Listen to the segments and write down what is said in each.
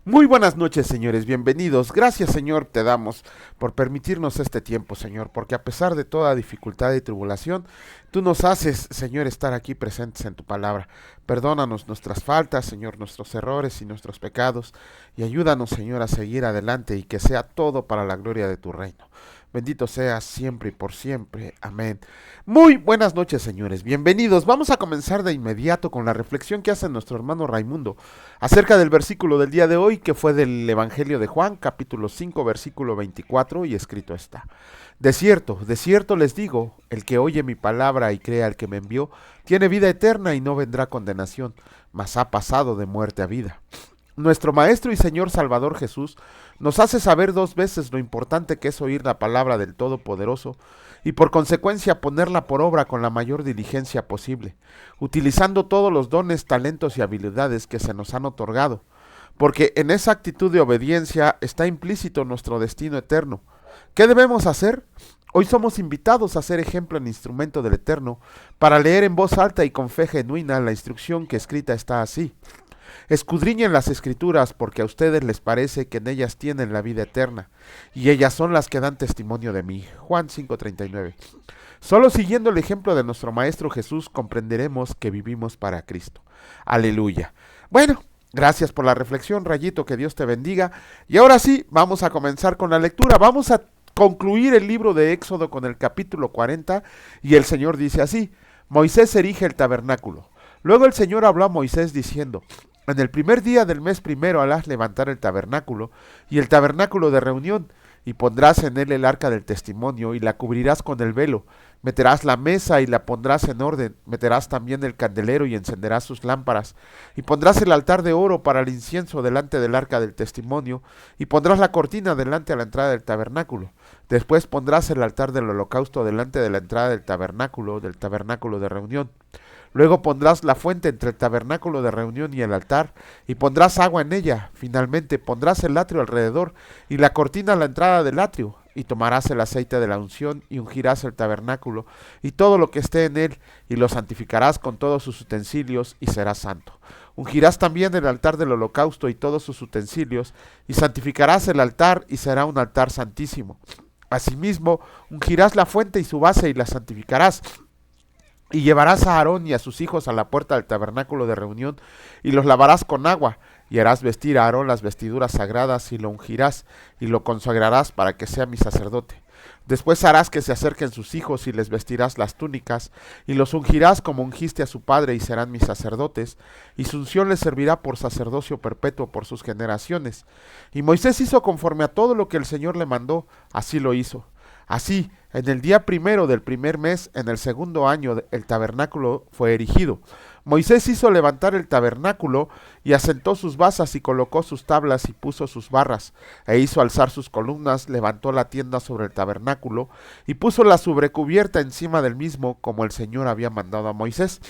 Muy buenas noches, señores, bienvenidos. Gracias, Señor, te damos por permitirnos este tiempo, Señor, porque a pesar de toda dificultad y tribulación, tú nos haces, Señor, estar aquí presentes en tu palabra. Perdónanos nuestras faltas, Señor, nuestros errores y nuestros pecados, y ayúdanos, Señor, a seguir adelante y que sea todo para la gloria de tu reino. Bendito seas siempre y por siempre. Amén. Muy buenas noches, señores. Bienvenidos. Vamos a comenzar de inmediato con la reflexión que hace nuestro hermano Raimundo acerca del versículo del día de hoy, que fue del Evangelio de Juan, capítulo 5, versículo 24, y escrito está: de cierto les digo, el que oye mi palabra y crea al que me envió, tiene vida eterna y no vendrá condenación, mas ha pasado de muerte a vida. Nuestro Maestro y Señor Salvador Jesús nos hace saber dos veces lo importante que es oír la palabra del Todopoderoso y por consecuencia ponerla por obra con la mayor diligencia posible, utilizando todos los dones, talentos y habilidades que se nos han otorgado, porque en esa actitud de obediencia está implícito nuestro destino eterno. ¿Qué debemos hacer? Hoy somos invitados a ser ejemplo en instrumento del Eterno para leer en voz alta y con fe genuina la instrucción que escrita está así: escudriñen las escrituras porque a ustedes les parece que en ellas tienen la vida eterna, y ellas son las que dan testimonio de mí. Juan 5:39. Solo siguiendo el ejemplo de nuestro Maestro Jesús comprenderemos que vivimos para Cristo. Aleluya. Bueno, gracias por la reflexión, Rayito, que Dios te bendiga. Y ahora sí, vamos a comenzar con la lectura. Vamos a concluir el libro de Éxodo con el capítulo 40, y el Señor dice así: Moisés erige el tabernáculo. Luego el Señor habló a Moisés diciendo: en el primer día del mes primero harás levantar el tabernáculo y el tabernáculo de reunión, y pondrás en él el arca del testimonio, y la cubrirás con el velo. Meterás la mesa y la pondrás en orden, meterás también el candelero y encenderás sus lámparas, y pondrás el altar de oro para el incienso delante del arca del testimonio, y pondrás la cortina delante a la entrada del tabernáculo. Después pondrás el altar del holocausto delante de la entrada del tabernáculo de reunión. Luego pondrás la fuente entre el tabernáculo de reunión y el altar, y pondrás agua en ella. Finalmente pondrás el atrio alrededor, y la cortina a la entrada del atrio. Y tomarás el aceite de la unción, y ungirás el tabernáculo, y todo lo que esté en él, y lo santificarás con todos sus utensilios, y será santo. Ungirás también el altar del holocausto y todos sus utensilios, y santificarás el altar, y será un altar santísimo. Asimismo, ungirás la fuente y su base, y la santificarás. Y llevarás a Aarón y a sus hijos a la puerta del tabernáculo de reunión, y los lavarás con agua, y harás vestir a Aarón las vestiduras sagradas, y lo ungirás, y lo consagrarás para que sea mi sacerdote. Después harás que se acerquen sus hijos, y les vestirás las túnicas, y los ungirás como ungiste a su padre, y serán mis sacerdotes, y su unción les servirá por sacerdocio perpetuo por sus generaciones. Y Moisés hizo conforme a todo lo que el Señor le mandó, así lo hizo. Así, en el día primero del primer mes, en el segundo año, el tabernáculo fue erigido. Moisés hizo levantar el tabernáculo y asentó sus basas y colocó sus tablas y puso sus barras, e hizo alzar sus columnas, levantó la tienda sobre el tabernáculo y puso la sobrecubierta encima del mismo, como el Señor había mandado a Moisés.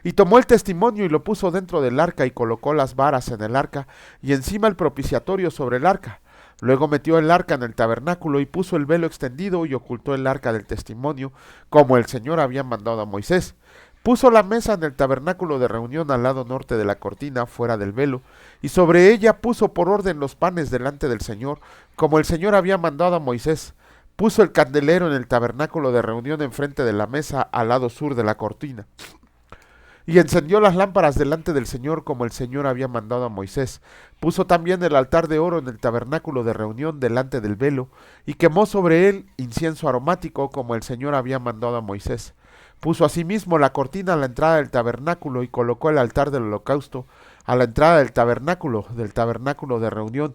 Y tomó el testimonio y lo puso dentro del arca y colocó las varas en el arca y encima el propiciatorio sobre el arca. Luego metió el arca en el tabernáculo y puso el velo extendido y ocultó el arca del testimonio, como el Señor había mandado a Moisés. Puso la mesa en el tabernáculo de reunión al lado norte de la cortina, fuera del velo, y sobre ella puso por orden los panes delante del Señor, como el Señor había mandado a Moisés. Puso el candelero en el tabernáculo de reunión enfrente de la mesa, al lado sur de la cortina. Y encendió las lámparas delante del Señor como el Señor había mandado a Moisés. Puso también el altar de oro en el tabernáculo de reunión delante del velo, y quemó sobre él incienso aromático como el Señor había mandado a Moisés. Puso asimismo la cortina a la entrada del tabernáculo y colocó el altar del holocausto a la entrada del tabernáculo de reunión,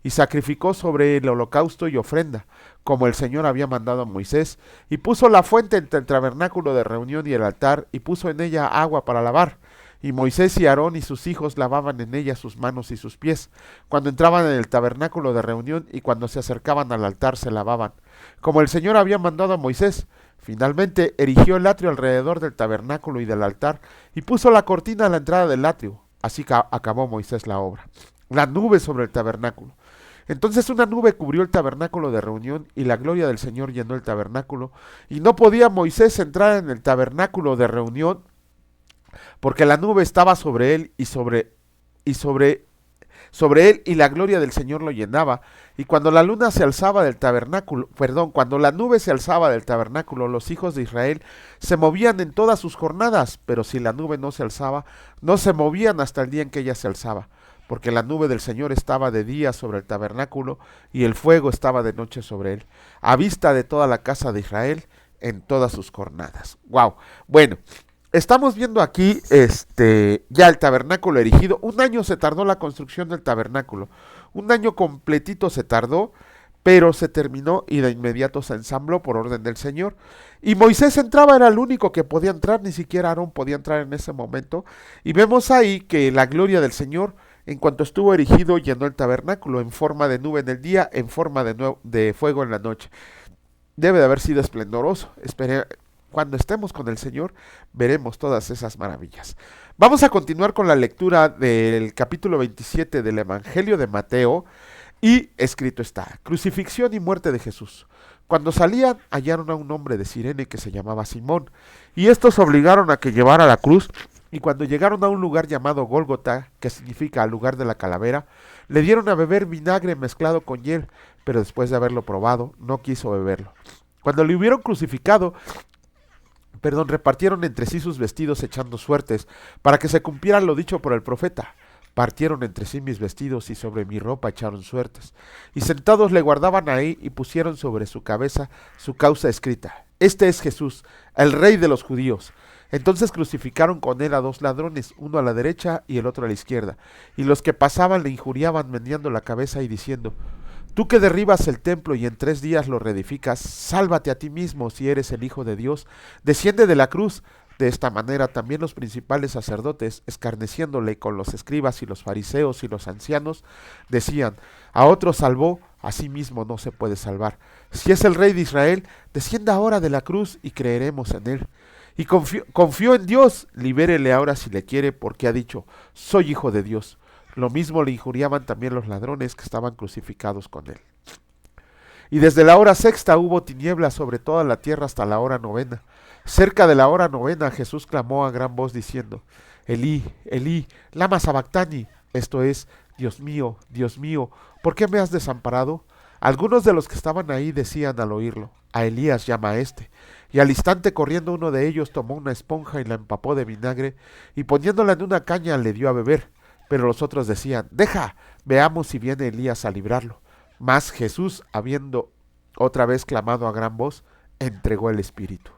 y sacrificó sobre el holocausto y ofrenda, como el Señor había mandado a Moisés, y puso la fuente entre el tabernáculo de reunión y el altar, y puso en ella agua para lavar. Y Moisés y Aarón y sus hijos lavaban en ella sus manos y sus pies, cuando entraban en el tabernáculo de reunión, y cuando se acercaban al altar se lavaban, como el Señor había mandado a Moisés. Finalmente erigió el atrio alrededor del tabernáculo y del altar, y puso la cortina a la entrada del atrio. Así acabó Moisés la obra. La nube sobre el tabernáculo. Entonces una nube cubrió el tabernáculo de reunión, y la gloria del Señor llenó el tabernáculo, y no podía Moisés entrar en el tabernáculo de reunión, porque la nube estaba sobre él y sobre sobre él, y la gloria del Señor lo llenaba. Y cuando la luna se alzaba del tabernáculo, cuando la nube se alzaba del tabernáculo, los hijos de Israel se movían en todas sus jornadas, pero si la nube no se alzaba, no se movían hasta el día en que ella se alzaba, porque la nube del Señor estaba de día sobre el tabernáculo, y el fuego estaba de noche sobre él, a vista de toda la casa de Israel en todas sus jornadas. Wow. Bueno, estamos viendo aquí ya el tabernáculo erigido. Un año se tardó la construcción del tabernáculo. Un año completito se tardó, pero se terminó y de inmediato se ensambló por orden del Señor. Y Moisés entraba, era el único que podía entrar, ni siquiera Aarón podía entrar en ese momento. Y vemos ahí que la gloria del Señor, en cuanto estuvo erigido, llenó el tabernáculo en forma de nube en el día, en forma de fuego en la noche. Debe de haber sido esplendoroso. Cuando estemos con el Señor, veremos todas esas maravillas. Vamos a continuar con la lectura del capítulo 27 del Evangelio de Mateo, y escrito está: crucifixión y muerte de Jesús. Cuando salían, hallaron a un hombre de Cirene que se llamaba Simón, y estos obligaron a que llevara la cruz, y cuando llegaron a un lugar llamado Gólgota, que significa lugar de la calavera, le dieron a beber vinagre mezclado con hiel, pero después de haberlo probado, no quiso beberlo. Cuando le hubieron crucificado, repartieron entre sí sus vestidos echando suertes, para que se cumpliera lo dicho por el profeta. Partieron entre sí mis vestidos y sobre mi ropa echaron suertes. Y sentados le guardaban ahí y pusieron sobre su cabeza su causa escrita: Este es Jesús, el Rey de los judíos. Entonces crucificaron con él a dos ladrones, uno a la derecha y el otro a la izquierda. Y los que pasaban le injuriaban meneando la cabeza y diciendo: Tú que derribas el templo y en 3 días lo reedificas, sálvate a ti mismo si eres el Hijo de Dios, desciende de la cruz. De esta manera también los principales sacerdotes, escarneciéndole con los escribas y los fariseos y los ancianos, decían: A otro salvó, a sí mismo no se puede salvar. Si es el Rey de Israel, descienda ahora de la cruz y creeremos en él. Y confió en Dios, libérele ahora si le quiere, porque ha dicho: Soy hijo de Dios. Lo mismo le injuriaban también los ladrones que estaban crucificados con él. Y desde la hora sexta hubo tinieblas sobre toda la tierra hasta la hora novena. Cerca de la hora novena Jesús clamó a gran voz diciendo: Elí, Elí, lama sabactani, esto es: Dios mío, ¿por qué me has desamparado? Algunos de los que estaban ahí decían al oírlo: A Elías llama a este. Y al instante, corriendo uno de ellos, tomó una esponja y la empapó de vinagre, y poniéndola en una caña le dio a beber. Pero los otros decían: Deja, veamos si viene Elías a librarlo. Mas Jesús, habiendo otra vez clamado a gran voz, entregó el espíritu.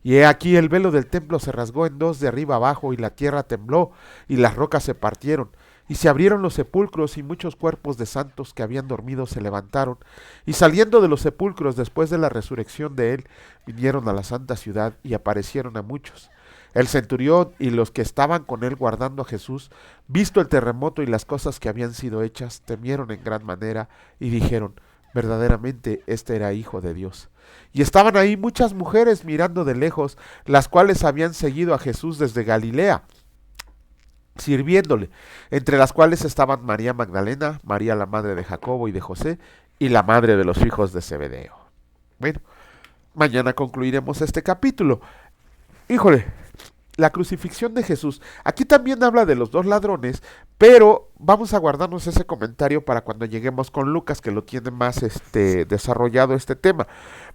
Y he aquí el velo del templo se rasgó en dos de arriba abajo, y la tierra tembló, y las rocas se partieron, y se abrieron los sepulcros, y muchos cuerpos de santos que habían dormido se levantaron, y saliendo de los sepulcros después de la resurrección de él, vinieron a la santa ciudad y aparecieron a muchos. El centurión y los que estaban con él guardando a Jesús, visto el terremoto y las cosas que habían sido hechas, temieron en gran manera y dijeron: Verdaderamente este era hijo de Dios. Y estaban ahí muchas mujeres mirando de lejos, las cuales habían seguido a Jesús desde Galilea, sirviéndole, entre las cuales estaban María Magdalena, María la madre de Jacobo y de José, y la madre de los hijos de Zebedeo. Bueno, mañana concluiremos este capítulo. Híjole, la crucifixión de Jesús. Aquí también habla de los dos ladrones, pero vamos a guardarnos ese comentario para cuando lleguemos con Lucas, que lo tiene más desarrollado este tema.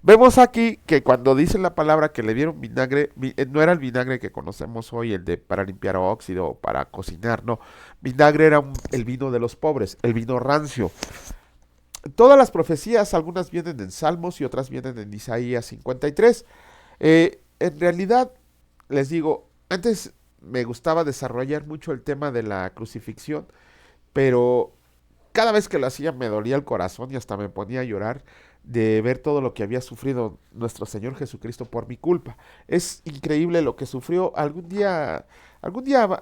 Vemos aquí que cuando dice la palabra que le dieron vinagre, no era el vinagre que conocemos hoy, el de para limpiar óxido o para cocinar, no. Vinagre era el vino de los pobres, el vino rancio. Todas las profecías, algunas vienen en Salmos y otras vienen en Isaías 53. En realidad, les digo, antes me gustaba desarrollar mucho el tema de la crucifixión, pero cada vez que lo hacía me dolía el corazón y hasta me ponía a llorar de ver todo lo que había sufrido nuestro Señor Jesucristo por mi culpa. Es increíble lo que sufrió. Algún día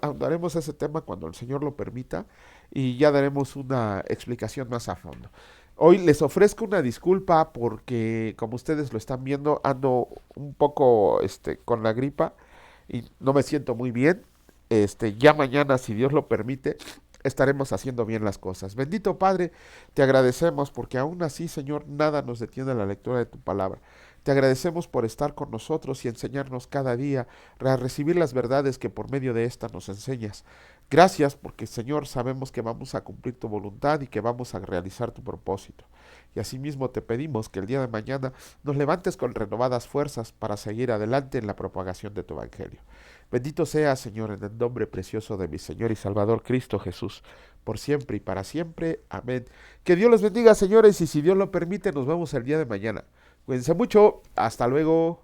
hablaremos de ese tema cuando el Señor lo permita y ya daremos una explicación más a fondo. Hoy les ofrezco una disculpa porque, como ustedes lo están viendo, ando un poco con la gripa y no me siento muy bien. Ya mañana, si Dios lo permite, estaremos haciendo bien las cosas. Bendito Padre, te agradecemos porque aún así, Señor, nada nos detiene la lectura de tu palabra. Te agradecemos por estar con nosotros y enseñarnos cada día a recibir las verdades que por medio de esta nos enseñas. Gracias porque, Señor, sabemos que vamos a cumplir tu voluntad y que vamos a realizar tu propósito. Y asimismo te pedimos que el día de mañana nos levantes con renovadas fuerzas para seguir adelante en la propagación de tu Evangelio. Bendito sea, Señor, en el nombre precioso de mi Señor y Salvador Cristo Jesús, por siempre y para siempre. Amén. Que Dios los bendiga, señores, y si Dios lo permite, nos vemos el día de mañana. Cuídense mucho. Hasta luego.